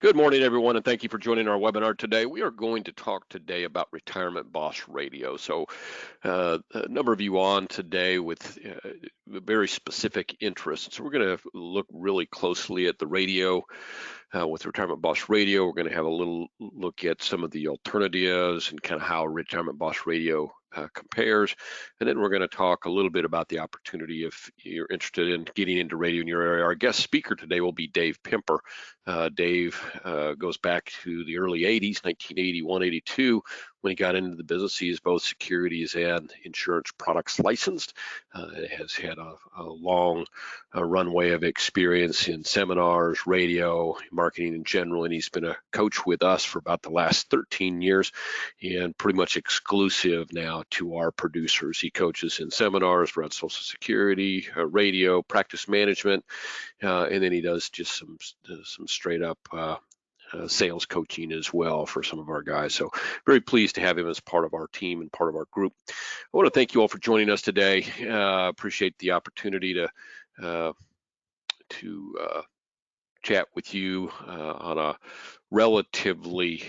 Good morning, everyone, and thank you for joining our webinar today. We are going to talk today about Retirement Boss Radio. A number of you on today with very specific interests. So, we're going to look really closely at the radio with Retirement Boss Radio. We're going to have a little look at some of the alternatives and kind of how Retirement Boss Radio compares. And then we're going to talk a little bit about the opportunity if you're interested in getting into radio in your area. Our guest speaker today will be Dave Pimper. Dave goes back to the early 80s, 1981, 82, when he got into the business. He is both securities and insurance products licensed. Has had a long runway of experience in seminars, radio, marketing in general, and he's been a coach with us for about the last 13 years and pretty much exclusive now to our producers. He coaches in seminars around Social Security, radio, practice management, and then he does just some straight up sales coaching as well for some of our guys. So very pleased to have him as part of our team and part of our group. I want to thank you all for joining us today. Appreciate the opportunity to chat with you on a relatively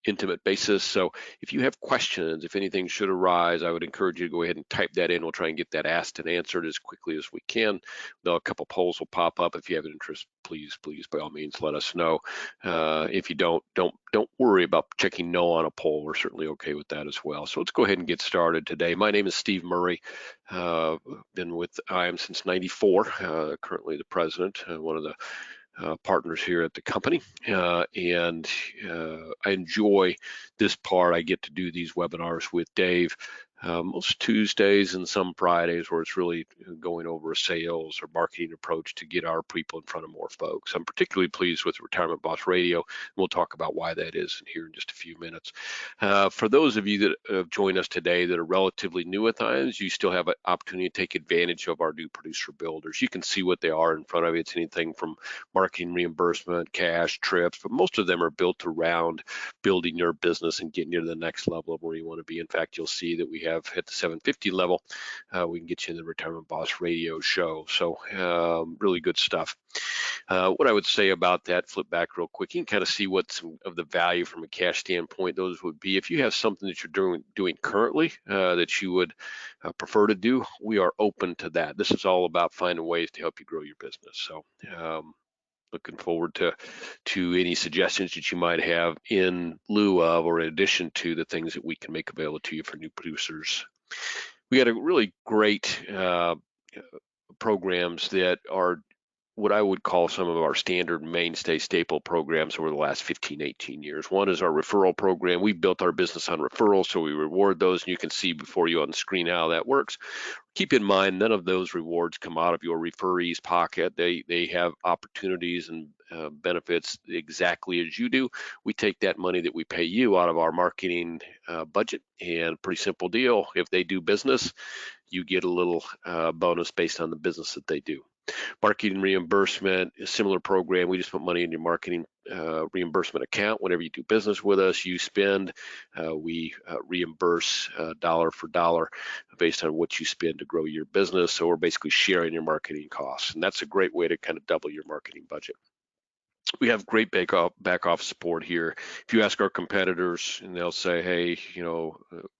intimate basis. So if you have questions, if anything should arise, I would encourage you to go ahead and type that in. We'll try and get that asked and answered as quickly as we can. Though a couple polls will pop up. If you have an interest, please, by all means, let us know. If you don't worry about checking no on a poll. We're certainly okay with that as well. So let's go ahead and get started today. My name is Steve Murray. Been with IAM since '94. Currently the president, one of the partners here at the company, and I enjoy this part. I get to do these webinars with Dave most Tuesdays and some Fridays, where it's really going over a sales or marketing approach to get our people in front of more folks. I'm particularly pleased with Retirement Boss Radio. We'll talk about why that is here in just a few minutes. For those of you that have joined us today that are relatively new at times, you still have an opportunity to take advantage of our new producer builders. You can see what they are in front of you. It's anything from marketing reimbursement, cash, trips, but most of them are built around building your business and getting you to the next level of where you want to be. In fact, you'll see that we have hit the 750 level. We can get you in the Retirement Boss Radio show. So really good stuff. What I would say about that, flip back real quick, you can kind of see what some of the value from a cash standpoint those would be. If you have something that you're doing currently that you would prefer to do, we are open to that. This is all about finding ways to help you grow your business. So looking forward to any suggestions that you might have in lieu of or in addition to the things that we can make available to you for new producers. We got a really great programs that are what I would call some of our standard mainstay staple programs over the last 15, 18 years. One is our referral program. We built our business on referrals, so we reward those, and you can see before you on the screen how that works. Keep in mind, none of those rewards come out of your referee's pocket. They have opportunities and benefits exactly as you do. We take that money that we pay you out of our marketing budget, and pretty simple deal. If they do business, you get a little bonus based on the business that they do. Marketing reimbursement, a similar program. We just put money in your marketing reimbursement account. Whenever you do business with us, you spend, we reimburse dollar for dollar based on what you spend to grow your business. So we're basically sharing your marketing costs, and that's a great way to kind of double your marketing budget. We have great back office support here. If you ask our competitors, and they'll say, hey,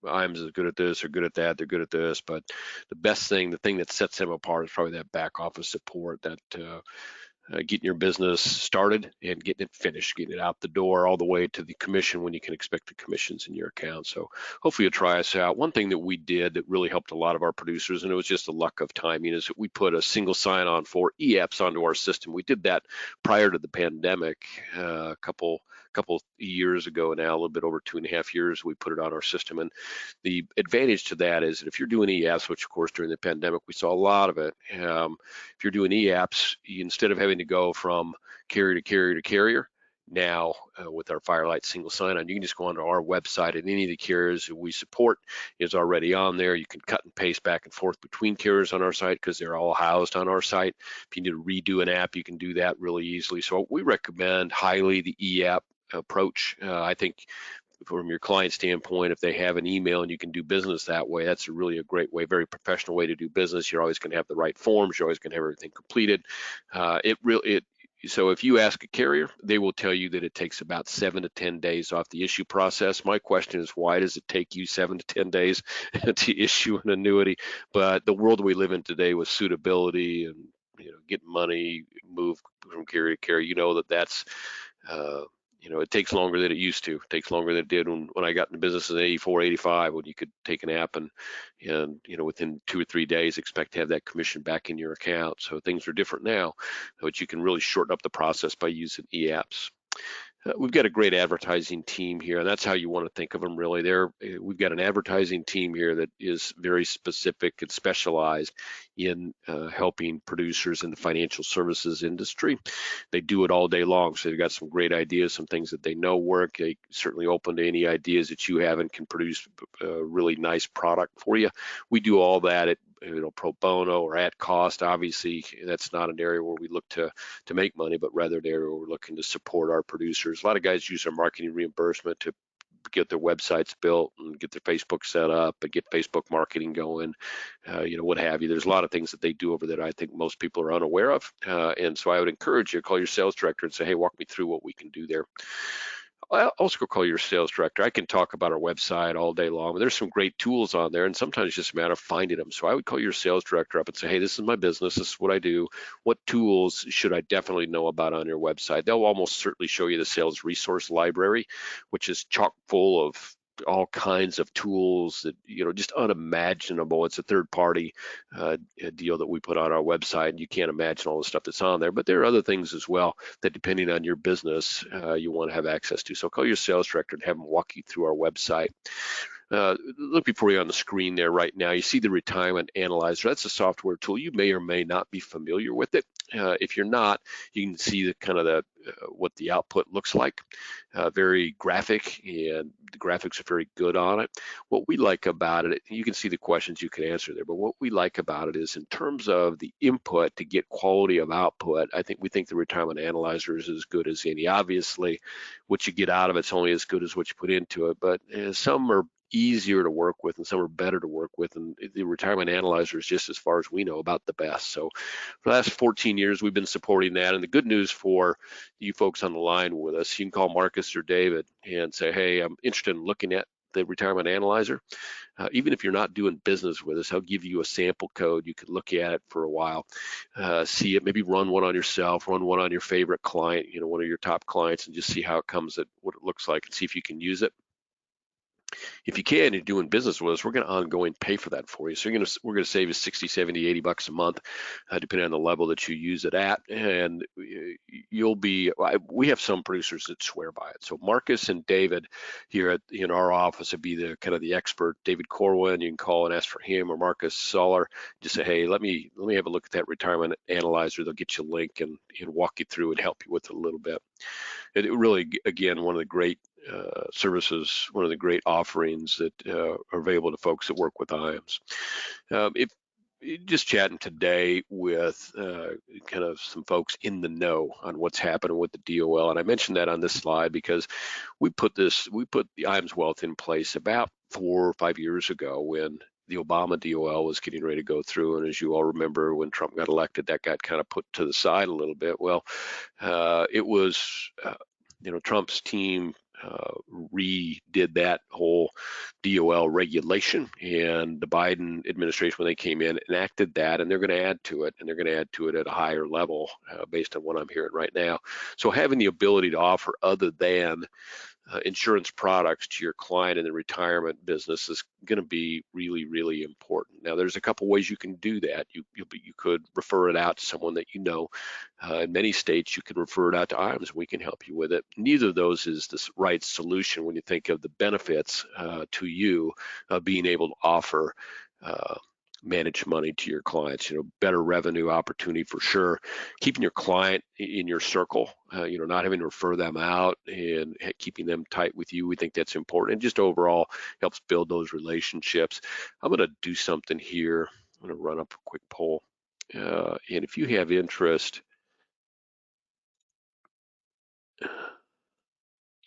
IAMS is good at this or good at that, they're good at this, but the thing that sets them apart is probably that back office support, that getting your business started and getting it finished, getting it out the door all the way to the commission when you can expect the commissions in your account. So hopefully you'll try us out. One thing that we did that really helped a lot of our producers, and it was just the luck of timing, is that we put a single sign-on for e-apps onto our system. We did that prior to the pandemic, a couple years ago now, a little bit over 2.5 years, we put it on our system. And the advantage to that is that if you're doing e-apps, which of course during the pandemic we saw a lot of it, if you're doing e-apps, instead of having to go from carrier to carrier to carrier, now with our Firelight single sign-on, you can just go onto our website, and any of the carriers that we support is already on there. You can cut and paste back and forth between carriers on our site because they're all housed on our site. If you need to redo an app, you can do that really easily. So we recommend highly the e-app approach. I think from your client standpoint, if they have an email and you can do business that way, that's really a great way, very professional way to do business. You're always going to have the right forms. You're always going to have everything completed. So if you ask a carrier, they will tell you that it takes about 7 to 10 days off the issue process. My question is, why does it take you 7 to 10 days to issue an annuity? But the world we live in today with suitability and getting money moved from carrier to carrier, that's uh, it takes longer than it used to. It takes longer than it did when I got in the business in 84, 85, when you could take an app and within 2 or 3 days expect to have that commission back in your account. So things are different now, but you can really shorten up the process by using e-apps. We've got a great advertising team here, and that's how you want to think of them, really. We've got an advertising team here that is very specific and specialized in helping producers in the financial services industry. They do it all day long, so they've got some great ideas, some things that they know work. They certainly open to any ideas that you have and can produce a really nice product for you. We do all that at pro bono or at cost. Obviously, that's not an area where we look to make money, but rather an area where we're looking to support our producers. A lot of guys use our marketing reimbursement to get their websites built and get their Facebook set up and get Facebook marketing going, what have you. There's a lot of things that they do over there that I think most people are unaware of. And so I would encourage you to call your sales director and say, hey, walk me through what we can do there. I'll also go call your sales director. I can talk about our website all day long, but there's some great tools on there, and sometimes it's just a matter of finding them. So I would call your sales director up and say, hey, this is my business. This is what I do. What tools should I definitely know about on your website? They'll almost certainly show you the sales resource library, which is chock full of all kinds of tools that just unimaginable. It's a third party deal that we put on our website, and you can't imagine all the stuff that's on there. But there are other things as well that, depending on your business, you want to have access to. So call your sales director and have them walk you through our website. Look before you on the screen there right now. You see the Retirement Analyzer. That's a software tool. You may or may not be familiar with it. If you're not, you can see the kind of what the output looks like. Very graphic, and the graphics are very good on it. What we like about it, you can see the questions you can answer there, but what we like about it is in terms of the input to get quality of output, we think the Retirement Analyzer is as good as any. Obviously, what you get out of it's only as good as what you put into it, but some are easier to work with and some are better to work with, and the Retirement Analyzer is just, as far as we know, about the best. So for the last 14 years we've been supporting that, and the good news for you folks on the line with us, you can call Marcus or David and say, hey, I'm interested in looking at the Retirement Analyzer. Even if you're not doing business with us, I'll give you a sample code. You could look at it for a while, see it, maybe run one on yourself, run one on your favorite client, one of your top clients, and just see how it comes, at what it looks like, and see if you can use it. If you can, you're doing business with us, we're going to ongoing pay for that for you. So we're going to save you 60, 70, 80 bucks a month, depending on the level that you use it at. And we have some producers that swear by it. So Marcus and David here in our office would be the kind of the expert. David Corwin, you can call and ask for him, or Marcus Soller. Just say, hey, let me have a look at that Retirement Analyzer. They'll get you a link and walk you through and help you with it a little bit. It really, again, one of the great services, one of the great offerings that are available to folks that work with IAMS. If just chatting today with kind of some folks in the know on what's happening with the DOL, and I mentioned that on this slide because we put the IAMS Wealth in place about 4 or 5 years ago when the Obama DOL was getting ready to go through, and as you all remember, when Trump got elected, that got kind of put to the side a little bit. Well, it was Trump's team redid that whole DOL regulation, and the Biden administration, when they came in, enacted that, and they're going to add to it, and they're going to add to it at a higher level based on what I'm hearing right now. So having the ability to offer other than insurance products to your client in the retirement business is going to be really, really important. Now, there's a couple ways you can do that. You could refer it out to someone that you know. In many states, you can refer it out to IAMS. We can help you with it. Neither of those is the right solution when you think of the benefits to you of being able to offer manage money to your clients. Better revenue opportunity for sure. Keeping your client in your circle, not having to refer them out, and keeping them tight with you. We think that's important, and just overall helps build those relationships. I'm going to do something here. I'm going to run up a quick poll, and if you have interest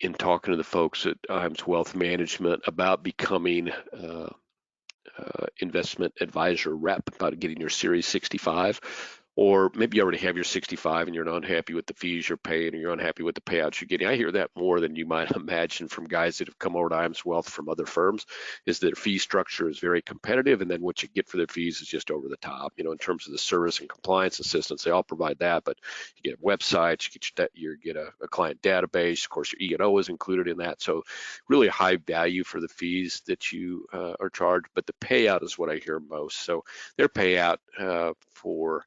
in talking to the folks at IAMS Wealth Management about becoming investment advisor rep, about getting your Series 65, or maybe you already have your 65 and you're not happy with the fees you're paying, or you're unhappy with the payouts you're getting. I hear that more than you might imagine from guys that have come over to IAMS Wealth from other firms, is their fee structure is very competitive, and then what you get for their fees is just over the top. In terms of the service and compliance assistance, they all provide that, but you get websites, you get a client database. Of course, your E&O is included in that, so really high value for the fees that you are charged. But the payout is what I hear most. So their payout for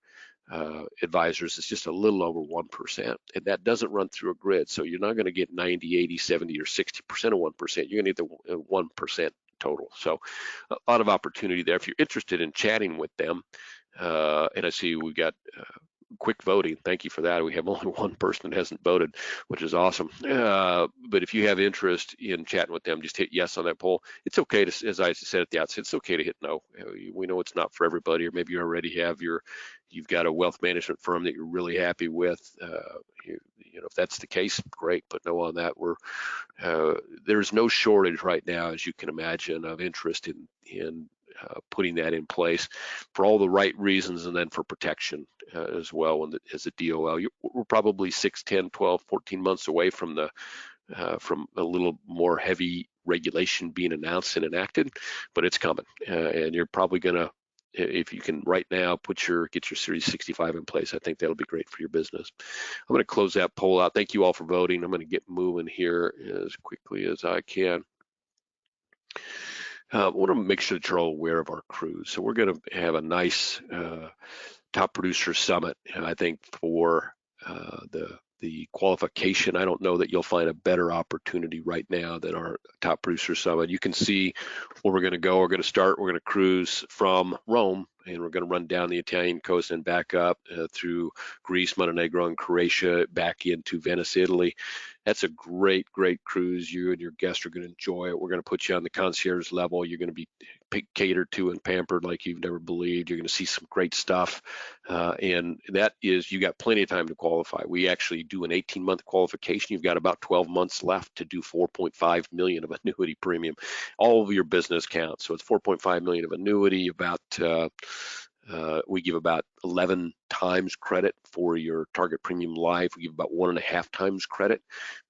advisors is just a little over 1%, and that doesn't run through a grid. So you're not going to get 90, 80, 70, or 60% of 1%. You're going to get the 1% total. So a lot of opportunity there. If you're interested in chatting with them, and I see we got quick voting. Thank you for that. We have only one person that hasn't voted, which is awesome. But if you have interest in chatting with them, just hit yes on that poll. It's okay to, as I said at the outset, it's okay to hit no. We know it's not for everybody, or maybe you already have you've got a wealth management firm that you're really happy with. If that's the case, great. Put no on that. There's no shortage right now, as you can imagine, of interest in putting that in place for all the right reasons, and then for protection as well. As a DOL, we're probably 6, 10, 12, 14 months away from a little more heavy regulation being announced and enacted, but it's coming, and you're probably gonna, if you can right now get your Series 65 in place, I think that'll be great for your business. I'm going to close that poll out. Thank you all for voting. I'm going to get moving here as quickly as I can. I want to make sure that you're all aware of our cruise. So we're going to have a nice top producer summit, and I think for the qualification, I don't know that you'll find a better opportunity right now than our top producer summit. You can see where we're going to go. We're going to cruise from Rome, and we're going to run down the Italian coast and back up through Greece, Montenegro, and Croatia, back into Venice, Italy. That's a great cruise. You and your guests are going to enjoy it. We're going to put you on the concierge level. You're going to be catered to and pampered like you've never believed. You're going to see some great stuff, and that is, you got plenty of time to qualify. We actually do an 18-month qualification. You've got about 12 months left to do 4.5 million of annuity premium. All of your business counts. So it's 4.5 million of annuity. We give about 11 times credit for your target premium life. We give about 1.5 times credit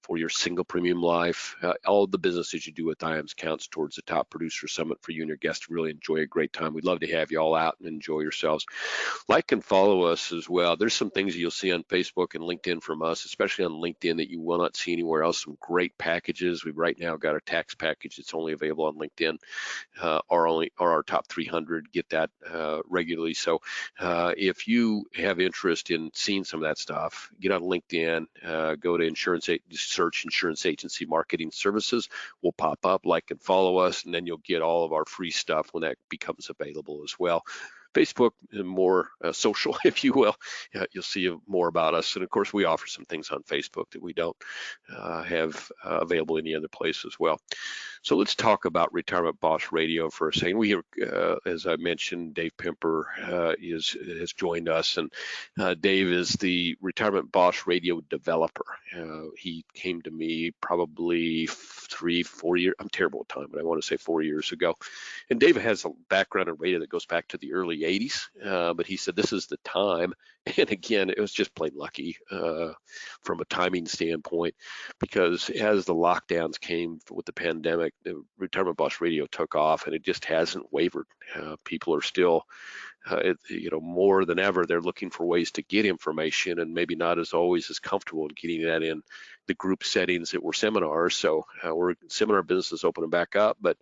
for your single premium life. All of the businesses you do with IAMS counts towards the top producer summit for you and your guests to really enjoy a great time. We'd love to have you all out and enjoy yourselves. Like and follow us as well. There's some things you'll see on Facebook and LinkedIn from us, especially on LinkedIn, that you will not see anywhere else. Some great packages. We've right now got a tax package that's only available on LinkedIn. Our top 300 get that regularly. So if you have interest in seeing some of that stuff, get on LinkedIn, go to search Insurance Agency Marketing Services. We'll pop up, like and follow us, and then you'll get all of our free stuff when that becomes available as well. Facebook, more social, if you will. You'll see more about us. And of course, we offer some things on Facebook that we don't have available any other place as well. So let's talk about Retirement Boss Radio for a second. We, as I mentioned, Dave Pimper has joined us, and Dave is the Retirement Boss Radio developer. He came to me probably 3-4 years. I'm terrible at time, but I want to say 4 years ago. And Dave has a background in radio that goes back to the early 80s, but he said this is the time. And again, it was just plain lucky from a timing standpoint, because as the lockdowns came with the pandemic, the Retirement Boss Radio took off, and it just hasn't wavered. People are still, more than ever, they're looking for ways to get information, and maybe not as always as comfortable in getting that in the group settings that were seminars. So we're seminar business is opening back up, but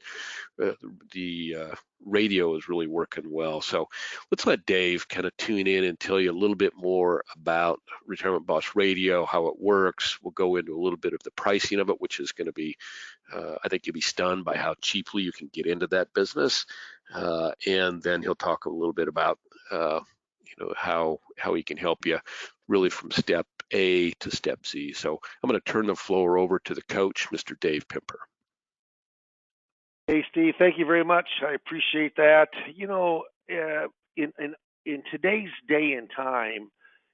the radio is really working well. So let's let Dave kind of tune in and tell you a little bit more about Retirement Boss Radio, how it works. We'll go into a little bit of the pricing of it, which is going to be, I think you'll be stunned by how cheaply you can get into that business. And then he'll talk a little bit about, how he can help you really from step A to step Z. So I'm going to turn the floor over to the coach, Mr. Dave Pimper. Hey, Steve, thank you very much. I appreciate that. In today's day and time,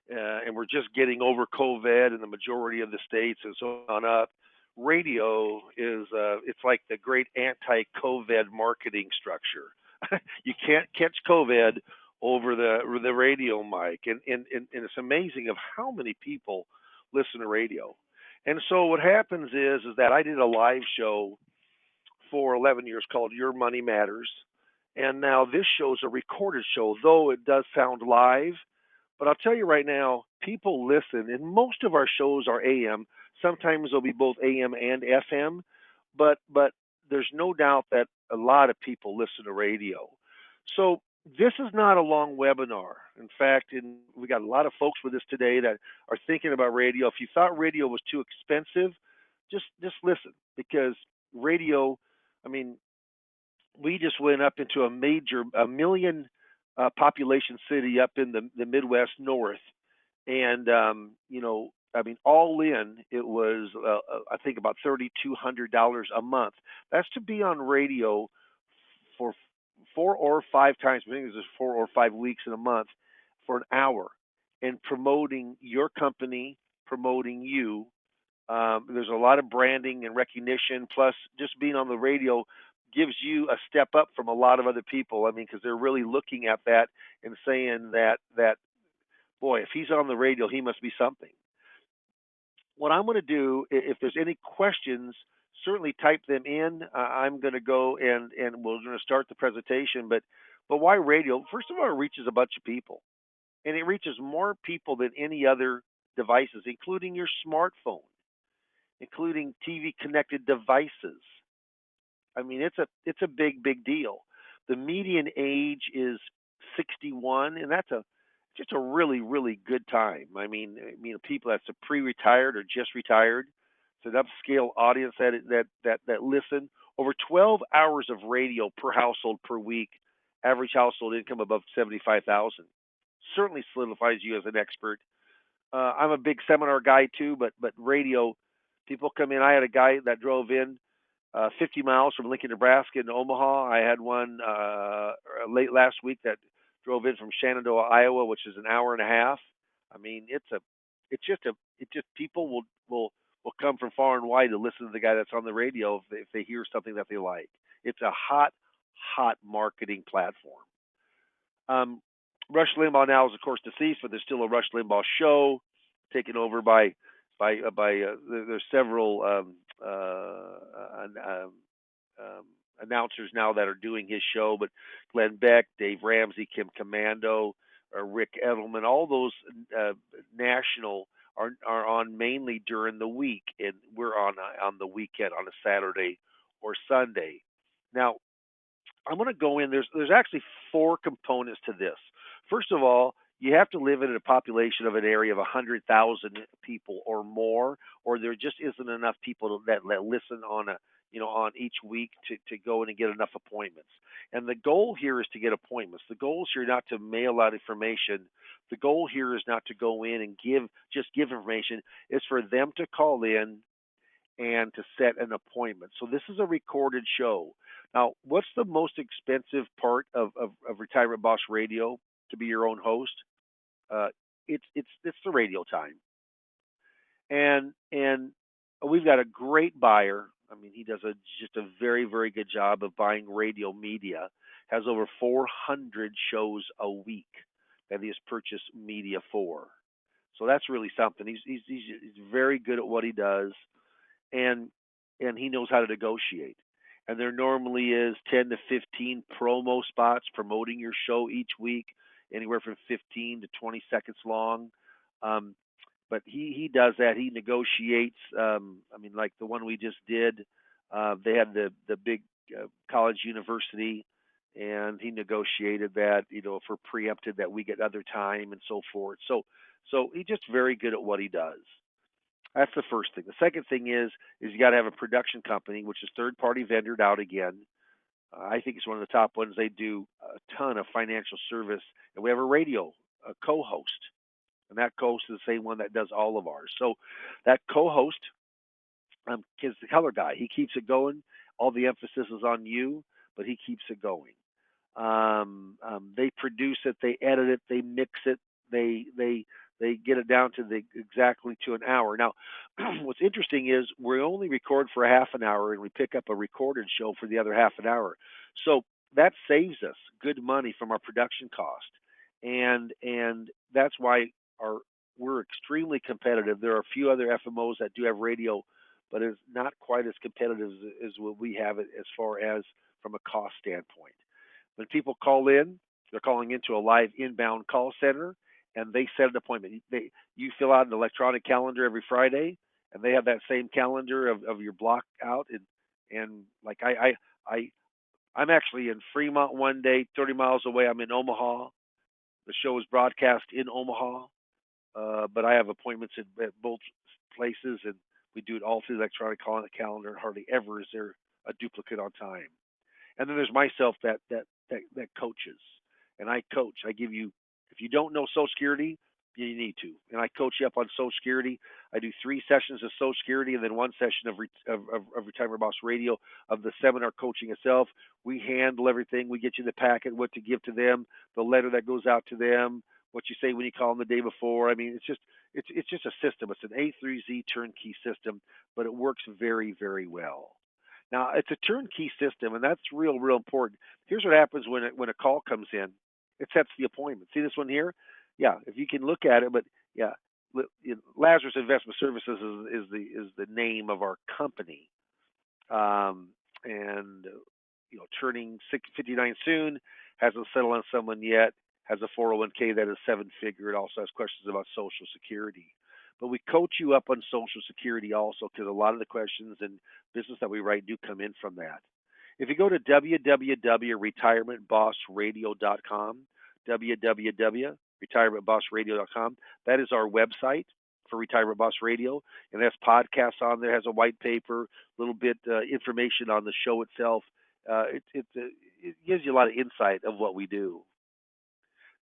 and we're just getting over COVID in the majority of the states and so on up, radio is it's like the great anti-COVID marketing structure. You can't catch COVID over the radio mic, and it's amazing of how many people listen to radio. And so what happens is that I did a live show for 11 years called Your Money Matters, and now this show's a recorded show, though it does sound live. But I'll tell you right now, people listen, and most of our shows are AM. Sometimes they'll be both AM and FM, but there's no doubt that a lot of people listen to radio. So this is not a long webinar. In fact, we got a lot of folks with us today that are thinking about radio. If you thought radio was too expensive, just listen, because radio, I mean, we just went up into a million population city up in the Midwest North, and I mean, all in, it was I think about $3,200 a month. That's to be on radio for 4 or 5 times. I think it was 4 or 5 weeks in a month for an hour, and promoting your company, promoting you. There's a lot of branding and recognition. Plus, just being on the radio gives you a step up from a lot of other people. I mean, because they're really looking at that and saying that boy, if he's on the radio, he must be something. What I'm going to do, if there's any questions, certainly type them in. I'm going to go and we're going to start the presentation. But why radio? First of all, it reaches a bunch of people, and it reaches more people than any other devices, including your smartphone, including TV connected devices. I mean, it's a big deal. The median age is 61, and that's a just a really good time. I mean, people that's a pre-retired or just retired. It's an upscale audience that listen. Over 12 hours of radio per household per week. Average household income above 75,000. Certainly solidifies you as an expert. I'm a big seminar guy too, but radio, people come in. I had a guy that drove in 50 miles from Lincoln, Nebraska into Omaha. I had one late last week that drove in from Shenandoah, Iowa, which is an hour and a half. I mean, it just people will come from far and wide to listen to the guy that's on the radio if they hear something that they like. It's a hot marketing platform. Rush Limbaugh now is of course deceased, but there's still a Rush Limbaugh show taken over by there's several announcers now that are doing his show, but Glenn Beck, Dave Ramsey, Kim Commando, Rick Edelman, all those national are on mainly during the week, and we're on the weekend on a Saturday or Sunday. Now, I'm going to go in. There's actually four components to this. First of all, you have to live in a population of an area of 100,000 people or more, or there just isn't enough people that listen on on each week to go in and get enough appointments. And the goal here is to get appointments. The goal is here not to mail out information. The goal here is not to go in and give information. It's for them to call in and to set an appointment. So this is a recorded show. Now, what's the most expensive part of Retirement Boss Radio to be your own host? Uh, it's the radio time, and we've got a great buyer. I mean, he does just a very good job of buying radio media. Has over 400 shows a week that he has purchased media for. So that's really something. He's very good at what he does, and he knows how to negotiate. And there normally is 10 to 15 promo spots promoting your show each week, anywhere from 15 to 20 seconds long. Um, but he does that. He negotiates. I mean, like the one we just did, they had the big college university, and he negotiated that, for preempted that we get other time and so forth. So he's just very good at what he does. That's the first thing. The second thing is you got to have a production company, which is third party vendored out again. I think it's one of the top ones. They do a ton of financial service, and we have a radio a co-host, and that co-host is the same one that does all of ours. So that co-host is the color guy. He keeps it going. All the emphasis is on you, but he keeps it going. They produce it, they edit it, they mix it, they get it down to exactly to an hour. Now, what's interesting is we only record for a half an hour, and we pick up a recorded show for the other half an hour. So that saves us good money from our production cost. and that's why our we're extremely competitive. There are a few other FMOs that do have radio, but it's not quite as competitive as what we have it as far as from a cost standpoint. When people call in, they're calling into a live inbound call center, and they set an appointment. You fill out an electronic calendar every Friday, and they have that same calendar of your block out, and like I I'm actually in Fremont one day, 30 miles away. I'm in Omaha. The show is broadcast in Omaha, but I have appointments at both places, and we do it all through the electronic calendar. And hardly ever is there a duplicate on time. And then there's myself that coaches, and I coach. I give you, if you don't know Social Security, you need to, and I coach you up on Social Security. I do 3 sessions of Social Security, and then 1 session of Retirement Boss Radio of the seminar coaching itself. We handle everything. We get you the packet, what to give to them, the letter that goes out to them, what you say when you call them the day before. I mean, it's just a system. It's an A through Z turnkey system, but it works very, very well. Now it's a turnkey system, and that's real important. Here's what happens when a call comes in. It sets the appointment. See this one here? Yeah, if you can look at it, but yeah, Lazarus Investment Services is the name of our company, and turning 59 soon, hasn't settled on someone yet, has a 401k that is 7 figure. It also has questions about Social Security. But we coach you up on Social Security also because a lot of the questions and business that we write do come in from that. If you go to www.retirementbossradio.com, www.retirementbossradio.com, that is our website for Retirement Boss Radio, and that's podcasts on there. Has a white paper, little bit information on the show itself. It gives you a lot of insight of what we do.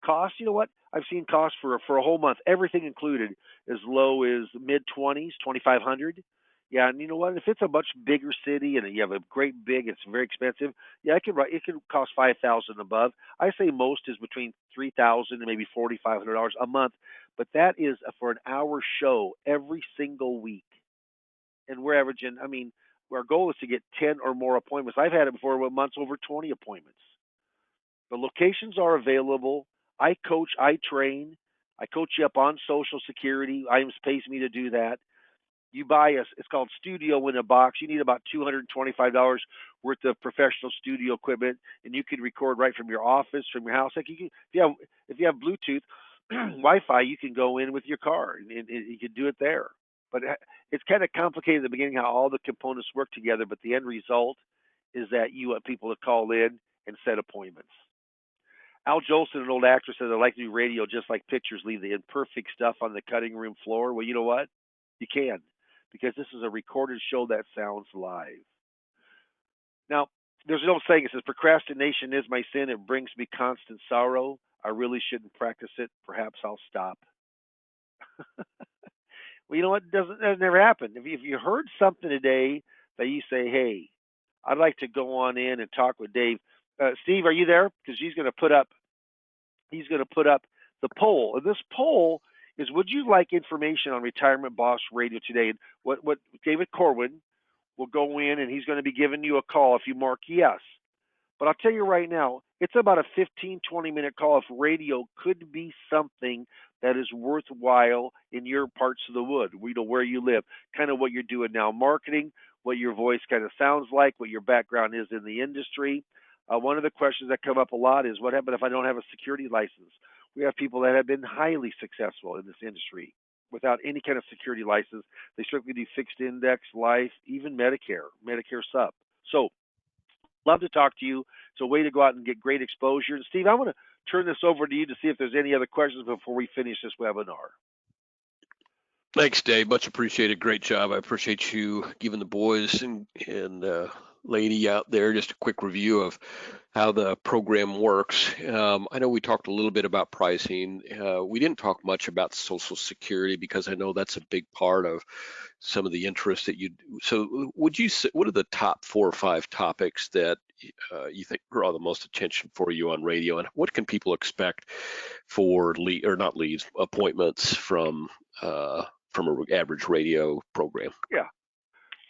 Cost, you know what? I've seen costs for a whole month, everything included, as low as mid 20s, 2,500. Yeah, and you know what? If it's a much bigger city and you have a great big, it's very expensive. Yeah, it can cost 5,000 above. I say most is between 3,000 and maybe $4,500 a month, but that is for an hour show every single week, and we're averaging. I mean, our goal is to get 10 or more appointments. I've had it before with months over 20 appointments. The locations are available. I coach, I train, I coach you up on Social Security. IAMS pays me to do that. You buy it's called Studio in a Box. You need about $225 worth of professional studio equipment, and you can record right from your office, from your house. Like if you have Bluetooth, Wi-Fi, you can go in with your car and you can do it there. But it's kind of complicated at the beginning how all the components work together. But the end result is that you want people to call in and set appointments. Al Jolson, an old actor, says, I like to do radio just like pictures leave the imperfect stuff on the cutting room floor. Well, you know what? You can, because this is a recorded show that sounds live. Now, there's an old saying, it says, procrastination is my sin. It brings me constant sorrow. I really shouldn't practice it. Perhaps I'll stop. Well, you know what? That never happened. If you heard something today that you say, hey, I'd like to go on in and talk with Dave. Steve, are you there? Because he's going to put up the poll. And this poll is, would you like information on Retirement Boss Radio today? And what David Corwin will go in, and he's going to be giving you a call if you mark yes. But I'll tell you right now, it's about a 15, 20-minute call if radio could be something that is worthwhile in your parts of the wood, where you live, kind of what you're doing now, marketing, what your voice kind of sounds like, what your background is in the industry. One of the questions that come up a lot is, what happens if I don't have a security license? We have people that have been highly successful in this industry without any kind of security license. They strictly do fixed index, life, even Medicare sub. So, love to talk to you. It's a way to go out and get great exposure. And Steve, I want to turn this over to you to see if there's any other questions before we finish this webinar. Thanks, Dave. Much appreciated. Great job. I appreciate you giving the boys and lady out there just a quick review of how the program works. I know we talked a little bit about pricing. We didn't talk much about Social Security because I know that's a big part of some of the interest that you do. So would you say, what are the top 4 or 5 topics that you think draw the most attention for you on radio, and what can people expect for appointments from an average radio program? Yeah.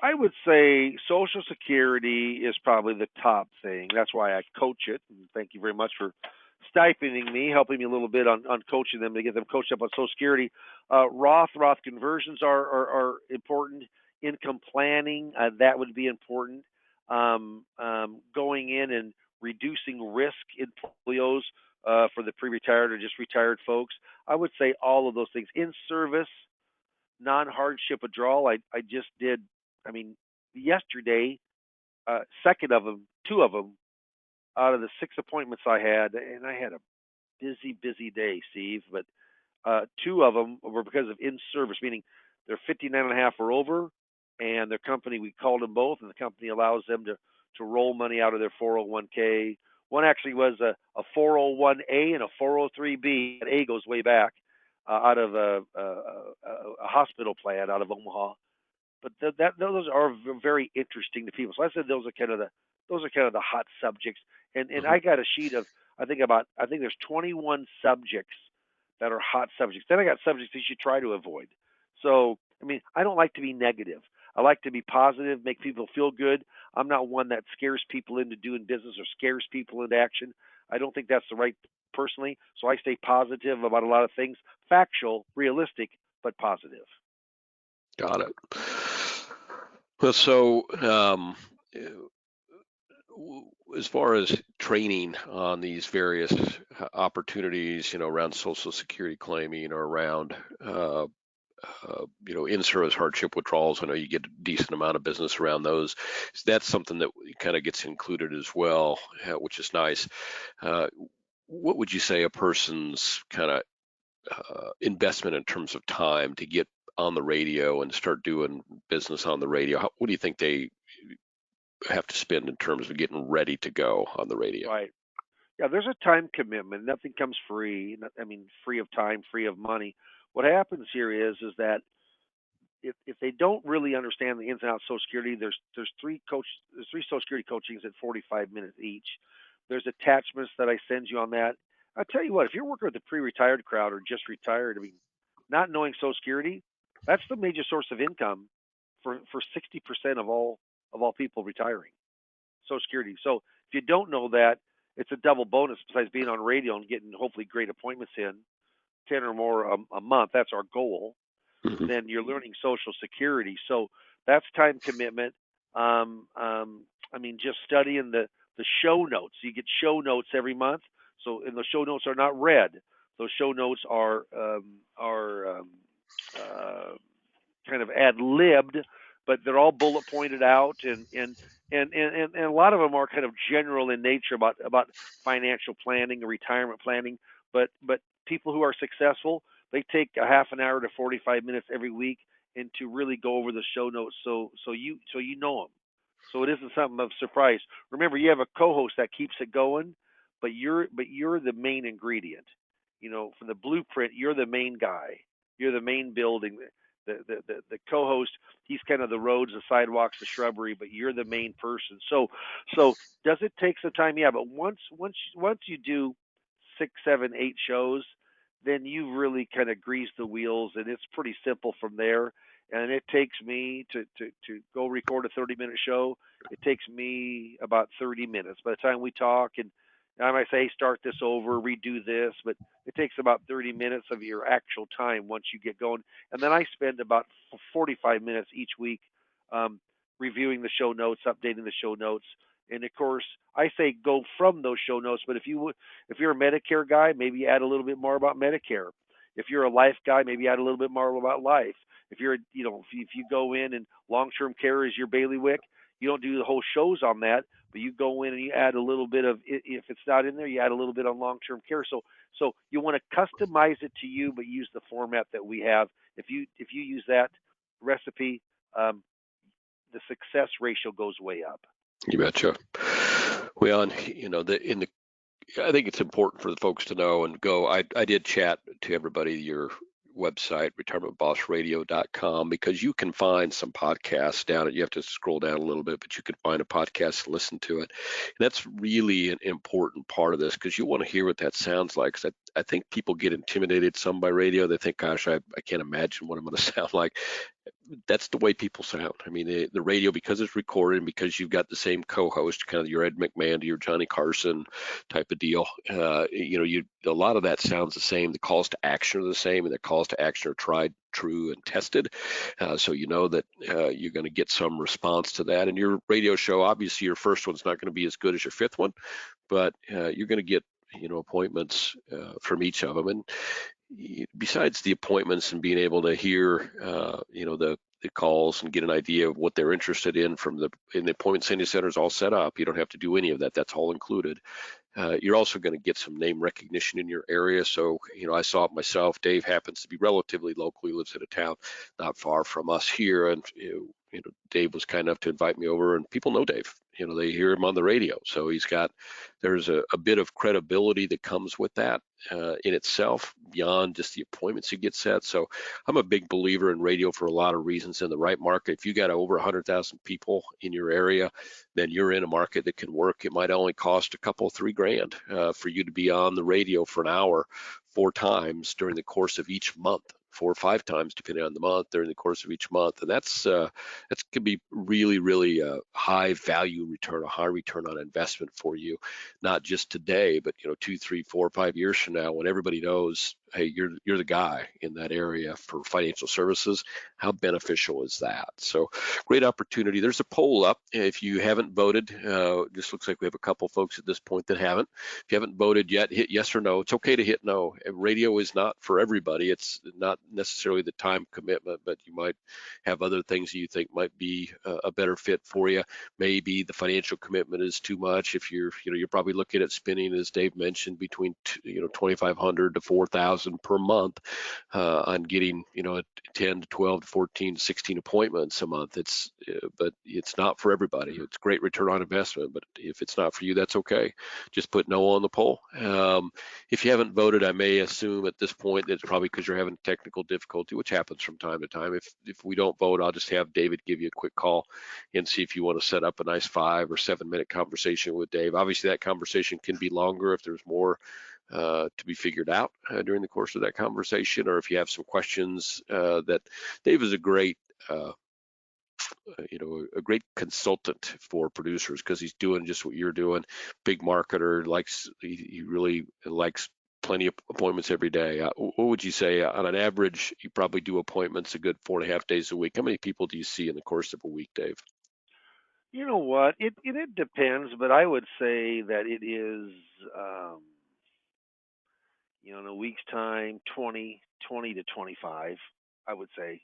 I would say Social Security is probably the top thing. That's why I coach it. And thank you very much for stipending me, helping me a little bit on coaching them to get them coached up on Social Security. Roth conversions are important. Income planning, that would be important. Going in and reducing risk in portfolios for the pre-retired or just retired folks. I would say all of those things. In service, non-hardship withdrawal. I just did. I mean, yesterday, second of them, two of them out of the 6 appointments I had, and I had a busy day, Steve. But two of them were because of in service, meaning they're 59 and a half or over, and their company, we called them both, and the company allows them to roll money out of their 401k. One actually was a 401a and a 403b. And A goes way back out of a hospital plan out of Omaha. But those are very interesting to people. So I said those are kind of the hot subjects. And Mhm. I got a sheet of I think there's 21 subjects that are hot subjects. Then I got subjects that you should try to avoid. So I mean, I don't like to be negative. I like to be positive, make people feel good. I'm not one that scares people into doing business or scares people into action. I don't think that's the right personally. So I stay positive about a lot of things, factual, realistic, but positive. Got it. Well, so as far as training on these various opportunities, around Social Security claiming or around, in-service hardship withdrawals, I know you get a decent amount of business around those. So that's something that kind of gets included as well, which is nice. Uh, what would you say a person's kind of investment in terms of time to get on the radio and start doing business on the radio? What do you think they have to spend in terms of getting ready to go on the radio? Right. Yeah, there's a time commitment. Nothing comes free. I mean, free of time, free of money. What happens here is that if they don't really understand the ins and outs of Social Security, there's three Social Security coachings at 45 minutes each. There's attachments that I send you on that. I tell you what, if you're working with a pre-retired crowd or just retired, I mean, not knowing Social Security, that's the major source of income for 60% of all people retiring. Social Security. So if you don't know that, it's a double bonus besides being on radio and getting hopefully great appointments in, 10 or more a month. That's our goal. Hmm. Then you're learning Social Security. So that's time commitment. I mean, just studying the show notes. You get show notes every month. So, and the show notes are not read. Those show notes are uh, kind of ad libbed, but they're all bullet pointed out, and a lot of them are kind of general in nature about financial planning and retirement planning. But people who are successful, they take a half an hour to 45 minutes every week and to really go over the show notes so you know them. So it isn't something of surprise. Remember, you have a co-host that keeps it going, but you're the main ingredient. For the blueprint, you're the main guy. You're the main building. The co-host, he's kind of the roads, the sidewalks, the shrubbery, but you're the main person. So does it take some time? Yeah, but once you do 6, 7, 8 shows, then you really kind of grease the wheels, and it's pretty simple from there. And it takes me to go record a 30-minute show. It takes me about 30 minutes. By the time we talk, and I might say, hey, start this over, redo this, but it takes about 30 minutes of your actual time once you get going. And then I spend about 45 minutes each week um, reviewing the show notes, updating the show notes, and of course, I say go from those show notes. But if you're a Medicare guy, maybe add a little bit more about Medicare. If you're a life guy, maybe add a little bit more about life. If you're, if you go in and long-term care is your bailiwick, you don't do the whole shows on that, but you go in and you add a little bit of, if it's not in there, you add a little bit on long-term care. So you want to customize it to you, but use the format that we have. If you use that recipe, um, the success ratio goes way up. You betcha. Well, and I think it's important for the folks to know and go. I did chat to everybody your website, retirementbossradio.com, because you can find some podcasts down it. You have to scroll down a little bit, but you can find a podcast to listen to it. And that's really an important part of this, because you want to hear what that sounds like. 'Cause I think people get intimidated some by radio. They think, gosh, I can't imagine what I'm going to sound like. that's the way people sound. I mean, the radio, because it's recorded and because you've got the same co-host, kind of your Ed McMahon to your Johnny Carson type of deal. A lot of that sounds the same. The calls to action are the same, and the calls to action are tried, true, and tested. So you know that you're going to get some response to that. And your radio show, obviously, your first one's not going to be as good as your fifth one, but you're going to get appointments from each of them. And besides the appointments and being able to hear, the calls and get an idea of what they're interested in in the appointment sending center is all set up. You don't have to do any of that. That's all included. You're also going to get some name recognition in your area. So, I saw it myself. Dave happens to be relatively local. He lives in a town not far from us here. And, Dave was kind enough to invite me over, and people know Dave. They hear him on the radio. So there's a bit of credibility that comes with that in itself, beyond just the appointments you get set. So I'm a big believer in radio for a lot of reasons. In the right market, if you got over 100,000 people in your area, then you're in a market that can work. It might only cost a couple, $3,000 for you to be on the radio for an hour 4 times during the course of each month. 4 or 5 times, depending on the month, during the course of each month, and that's could be really, really high value return, a high return on investment for you, not just today, but 2, 3, 4, 5 years from now, when everybody knows, hey, you're the guy in that area for financial services. How beneficial is that? So, great opportunity. There's a poll up. If you haven't voted, just looks like we have a couple folks at this point that haven't. If you haven't voted yet, hit yes or no. It's okay to hit no. Radio is not for everybody. It's not necessarily the time commitment, but you might have other things that you think might be a better fit for you. Maybe the financial commitment is too much. If you're probably looking at spending, as Dave mentioned, between $2,500 to $4,000 per month on getting 10 to 12 to 14 to 16 appointments a month. But it's not for everybody. It's great return on investment, but if it's not for you, that's okay. Just put no on the poll. If you haven't voted, I may assume at this point that it's probably because you're having technical difficulty, which happens from time to time. If we don't vote, I'll just have David give you a quick call and see if you want to set up a nice 5 or 7 minute conversation with Dave. Obviously, that conversation can be longer if there's more to be figured out during the course of that conversation, or if you have some questions. That Dave is a great a great consultant for producers, because he's doing just what you're doing. Big marketer, he really likes plenty of appointments every day. What would you say on an average? You probably do appointments a good 4.5 days a week. How many people do you see in the course of a week, Dave? You know what? It depends, but I would say that it is, um, in a week's time, 20 to 25, I would say.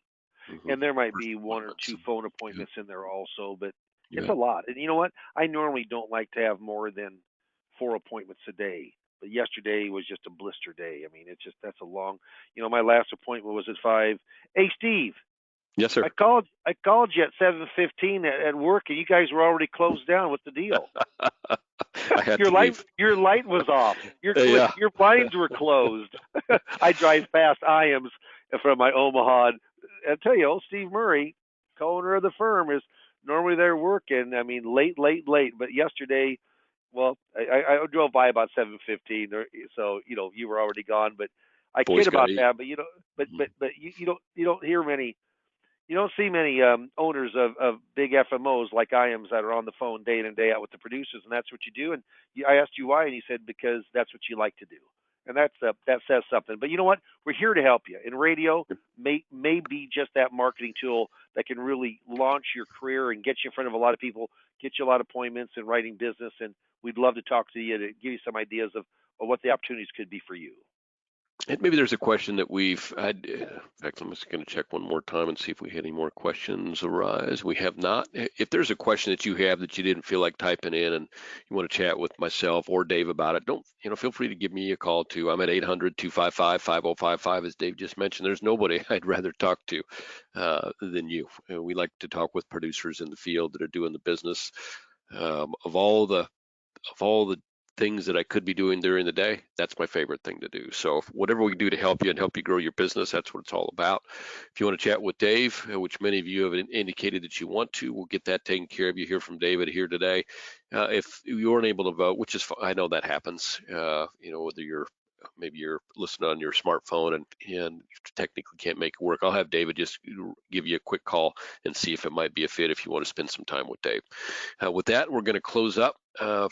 Mm-hmm. And there might First be one or appointments. two phone appointments in there also, but it's Yeah. a lot. And you know what? I normally don't like to have more than 4 appointments a day. But yesterday was just a blister day. I mean, that's a long. My last appointment was at 5. Hey, Steve, Yes, sir. I called you at 7:15 at work, and you guys were already closed down. What's the deal? I had Your to light leave. your light was off. Yeah. Your blinds were closed. I drive past IAMS from my Omaha. I tell you, old Steve Murray, co-owner of the firm, is normally there working. I mean, late, late, late. But yesterday, well, I drove by about 7:15, so you were already gone. But I Boys kid gotta about eat. that. But you don't see many owners of big FMOs like IAMS that are on the phone day in and day out with the producers, and that's what you do. And I asked you why, and you said because that's what you like to do, and that says something. But you know what? We're here to help you. And radio may be just that marketing tool that can really launch your career and get you in front of a lot of people, get you a lot of appointments and writing business. And we'd love to talk to you to give you some ideas of what the opportunities could be for you. And maybe there's a question that we've had. In fact, I'm just going to check one more time and see if we had any more questions arise. We have not. If there's a question that you have that you didn't feel like typing in and you want to chat with myself or Dave about it, don't, feel free to give me a call too. I'm at 800-255-5055, as Dave just mentioned. There's nobody I'd rather talk to than you. We like to talk with producers in the field that are doing the business. Of all the things that I could be doing during the day, that's my favorite thing to do. So whatever we can do to help you and help you grow your business, that's what it's all about. If you want to chat with Dave, which many of you have indicated that you want to, we'll get that taken care of. You hear from David here today. If you weren't able to vote, which is, I know that happens, whether you're maybe you're listening on your smartphone and technically can't make it work, I'll have David just give you a quick call and see if it might be a fit if you want to spend some time with Dave. With that, we're going to close up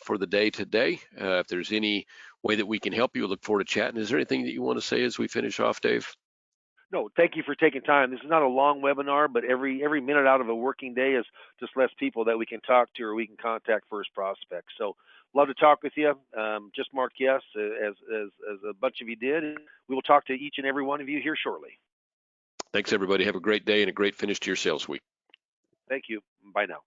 for the day today. If there's any way that we can help you, look forward to chatting. Is there anything that you want to say as we finish off, Dave? No, thank you for taking time. This is not a long webinar, but every minute out of a working day is just less people that we can talk to or we can contact first prospects. So love to talk with you. Just mark yes as a bunch of you did. And we will talk to each and every one of you here shortly. Thanks, everybody. Have a great day and a great finish to your sales week. Thank you. Bye now.